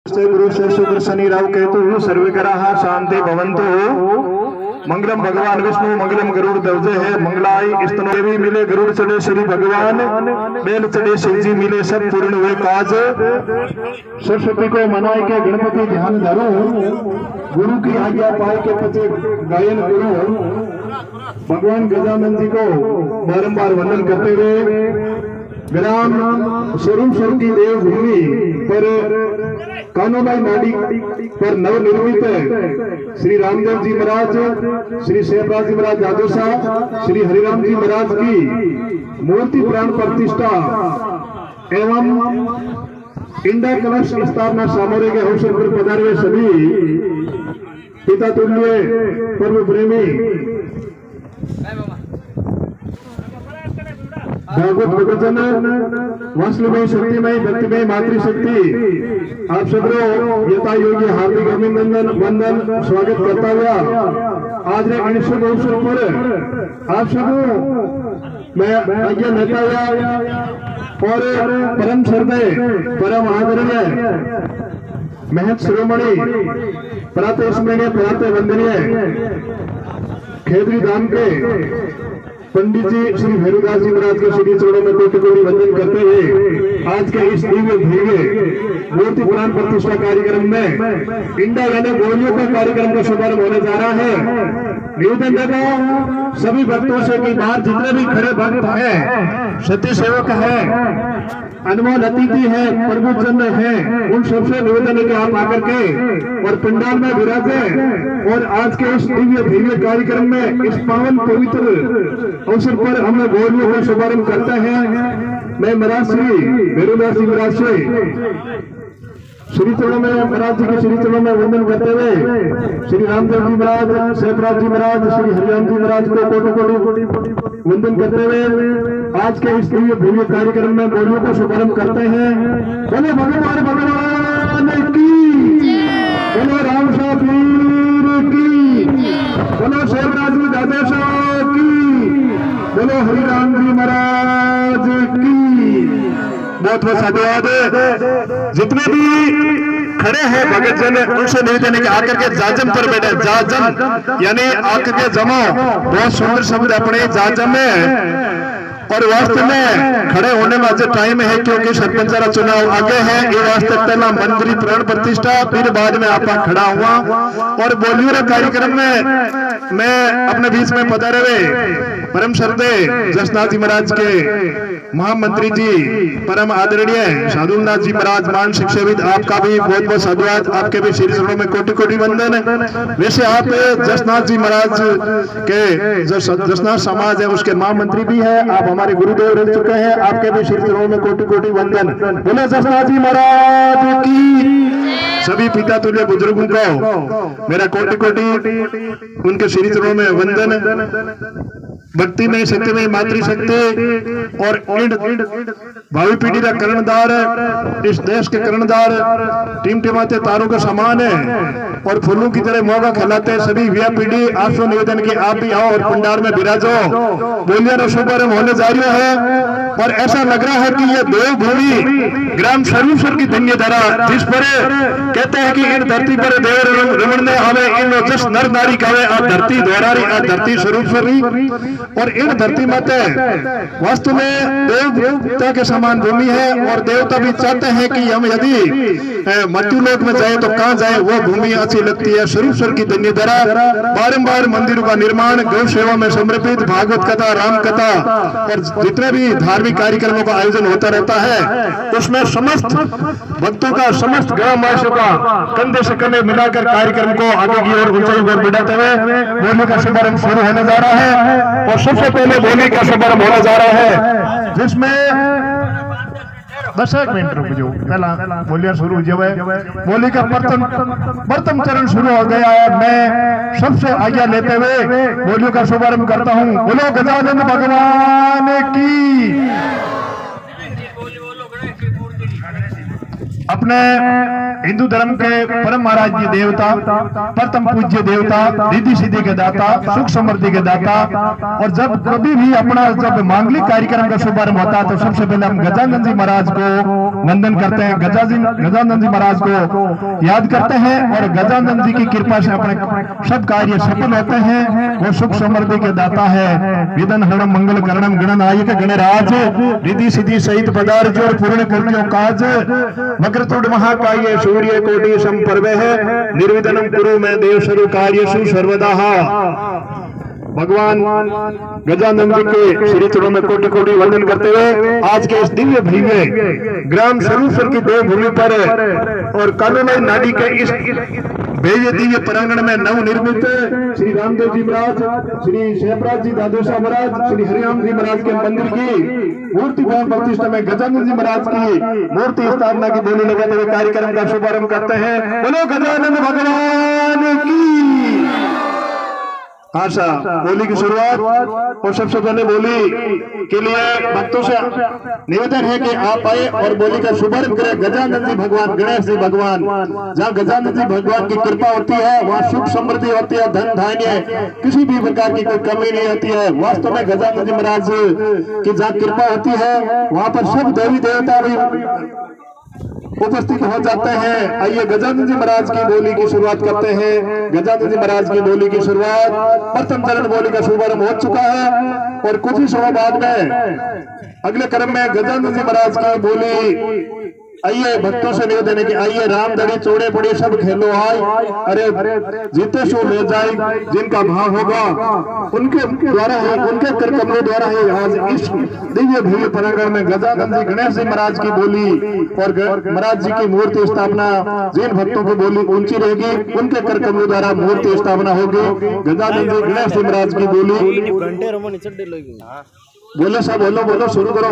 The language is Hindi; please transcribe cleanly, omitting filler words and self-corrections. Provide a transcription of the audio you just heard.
गुरु से शुक्र शनि राहु केतु सर्वग्रह शांति भवन्तु। मंगलम भगवान विष्णु मंगलम गरुड़ ध्वजे है मंगलाई स्तनो देवी मिले गरुड़ चढ़े श्री भगवान बेल चढ़े शिव जी मिले सब पूर्ण हुए काज। सरस्वती को मनाए के गणपति ध्यान धरो गुरु की आज्ञा पाए के पचे गायन करो। भगवान गजानन जी को बारंबार वंदन करते हुए ग्राम स्वरूपसर की देवभूमि पर कानोबाई नाडी पर नवनिर्मित श्री रामदेव जी महाराज, श्री शेखराज जी महाराज जादोसा, श्री हरिराम जी महाराज की मूर्ति प्राण प्रतिष्ठा एवं इंडा कलश स्थापना समारोह के अवसर पर पधारे सभी पिता तुल्य पर्व प्रेमी भागवत भगवचन वास्तवमय शक्तिमय भक्तिमय मातृशक्ति आप सबको यथा योग्य हार्दिक अभिनंदन वंदन स्वागत करता हुआ आज के अनिश्चित अवसर पर आप सबको मैं आज्ञा लेता हुआ और परम श्रद्धेय परम आदरणीय महत शिरोमणि प्रातः स्मरणीय प्रातः वंदनीय खेदरी धाम के पंडित जी श्री भैरवदास जी महाराज के श्री चरणों में कोटि कोटि वंदन करते हुए आज के इस दिव्य भव्य मूर्ति पुराण प्रतिष्ठा कार्यक्रम में इंडा यानी गोलियों का कार्यक्रम का शुभारंभ होने जा रहा है। निवेदन देखो सभी भक्तों से कि बाहर जितने भी खड़े भक्त हैं, सत्य सेवक हैं, अनमोल अतिथि है, प्रभुजन है, उन सबसे निवेदन है कि आप आकर के और पंडाल में विराजे और आज के इस दिव्य भव्य कार्यक्रम में इस पावन पवित्र अवसर पर हम गोलियों का शुभारंभ करते हैं। मैं महाराज श्री भैरवदास जी महाराज से श्री चरणों में महाराज जी के श्री चरणों में वंदन करते हुए श्री रामदेव जी महाराज, शेखराज जी महाराज, श्री हरिराम जी महाराज को कोटि कोटि वंदन करते हुए आज के इस दिव्य भव्य कार्यक्रम में गोलियों का शुभारंभ करते हैं। बोले भगवान भगवान की, बोले राम शाह पीर की, बोलो शेखराज जी दादेशा की, बोलो हरिराम जी महाराज की। बहुत बहुत साधुवाद। जितने भी खड़े हैं भगत जन उनसे निवेदन है कि आकर के जाजम पर बैठे। जाजम यानी आकर के जमो, बहुत सुंदर शब्द अपने जाजम में। और वास्तव में खड़े होने में आज टाइम है क्योंकि सरपंच का चुनाव आगे है। ये वास्तव पहला मंत्री प्राण प्रतिष्ठा, फिर बाद में आप खड़ा हुआ और बोलियो कार्यक्रम में मैं अपने बीच में पधारे हुए परम श्रद्धेय जसनाथ जी महाराज के महामंत्री जी परम आदरणीय साधुनाथ जी महाराज मानसिक सेवित, आपका भी बहुत बहुत साधुवाद। आपके भी श्री चरणों में कोटि कोटि वंदन। वैसे आप जसनाथ जी महाराज के जो जसनाथ समाज है उसके महामंत्री भी है, आप हमारे गुरुदेव रह चुके हैं। आपके भी श्री चरणों में कोटि कोटि वंदन। बोले जसनाथ जी महाराज की। सभी पिता तुल्य बुजुर्गों को मेरा कोटि कोटि उनके श्री चरणों में वंदन। भक्ति में शक्ति में मातृशक्ति और भावी पीढ़ी का कर्णधार, इस देश के कर्णधार टिमटिमाते तारों का समान है और फूलों की तरह मौका खिलाते सभी युवा पीढ़ी। आपसे निवेदन की आप भी आओ और पंडाल में विराजो। बोलिया शुभारंभ होने जा रहा है और ऐसा लग रहा है कि यह देवभूमि ग्राम स्वरूपसर की धन्य धरा, जिस पर कहते हैं कि इन धरती पर देव रमन ने आवे इन जस नर नारी कावे आ धरती द्वारारी आ धरती स्वरूपसरी। और इन धरती माते वास्तव में देवता के समान भूमि है और देवता भी चाहते हैं कि हम यदि मृत्युलोक में जाए तो कहां जाए, वो भूमि अच्छी लगती है। स्वरूपसर की धन्य धरा, बारंबार मंदिरों का निर्माण, गौ सेवा में समर्पित, भागवत कथा, राम कथा और जितने भी धार्मिक कार्यक्रमों का आयोजन होता रहता है उसमें समस्त भक्तों का, समस्त ग्रामवासियों का कंधे से कंधे मिलाकर कार्यक्रम को आगे की ओर ऊंचाई पर बढ़ाते हुए बोली का शुभारंभ शुरू होने जा रहा है। और सबसे पहले बोली का शुभारंभ होने जा रहा है जिसमें बस एक मिनट रुक जाओ, पहला बोलिया शुरू हो जाए। बोली का प्रथम चरण शुरू हो गया है। मैं सबसे आज्ञा लेते हुए बोलियों का शुभारंभ करता हूँ। बोलो गजानन भगवान की। अपने हिंदू धर्म के परम आराध्य देवता, प्रथम पूज्य देवता, रिद्धि सिद्धि के दाता, सुख समृद्धि के दाता। और जब कभी भी अपना जब मांगलिक कार्यक्रम का शुभारंभ होता है तो सबसे पहले हम गजानंद जी महाराज को वंदन करते हैं, गजानंद जी महाराज को याद करते हैं और गजानंद जी की कृपा से अपने सब कार्य सफल होते हैं। वो सुख समृद्धि के दाता है। विदन हरणम मंगल करणम गणनायक गणराज, रिद्धि सिद्धि सहित पदार्थ और पूर्ण कर्मों काज, वक्रतुंड महाकाय सूर्य कोटि संपर्व है, निर्विघ्नं कुरु मैं देव सर्व कार्येषु सर्वदा। भगवान गजानंद जी के श्री चरणों में कोटि कोटि वंदन करते हुए आज के इस दिव्य भव्य ग्राम सरूसर की देवभूमि पर और कालूलाई नाडी के इस भव्य दिव्य प्रांगण में नवनिर्मित श्री रामदेव जी महाराज, श्री शेषराज जी दादोसा महाराज, श्री हरिराम जी महाराज के मंदिर की मूर्ति भवन प्रतिष्ठा में गजानंद जी महाराज की मूर्ति स्थापना की बोली लगाते हुए कार्यक्रम का शुभारंभ करते हैं। बोलो गजानंद भगवान की। आशा बोली की शुरुआत और सबसे पहले बोली के लिए भक्तों से निवेदन है कि आप आए और बोली का शुभारंभ करें। गजानंद जी भगवान, गणेश जी भगवान, जहाँ गजानंद जी भगवान की कृपा होती है वहाँ सुख समृद्धि होती है, धन धान्य किसी भी प्रकार की कोई कमी नहीं होती है। वास्तव में गजानंद जी महाराज की जहाँ कृपा होती है वहाँ पर सब देवी देवता भी उपस्थित हो जाते हैं। आइए गजानंद जी महाराज की बोली की शुरुआत करते हैं। गजानंद जी महाराज की बोली की शुरुआत, प्रथम चरण बोली का शुभारंभ हो चुका है और कुछ ही समय बाद में अगले क्रम में गजानंद जी महाराज की बोली। आइए भक्तों से निवेदन है कि आइए राम दड़ी चौड़े पड़े सब खेलो आए, अरे जीते सो ले जाए, जिनका भाव होगा उनके द्वारा ही, उनके कर कमलों द्वारा ही आज इस दिव्य भव्य प्रांगण में गजानंद जी गणेश जी महाराज की बोली और महाराज जी की मूर्ति स्थापना, जिन भक्तों की बोली ऊंची रहेगी उनके कर कमलों द्वारा मूर्ति स्थापना होगी। गजानंद जी गणेश जी महाराज की बोली। बोलो सब बोलो, बोलो शुरू करो।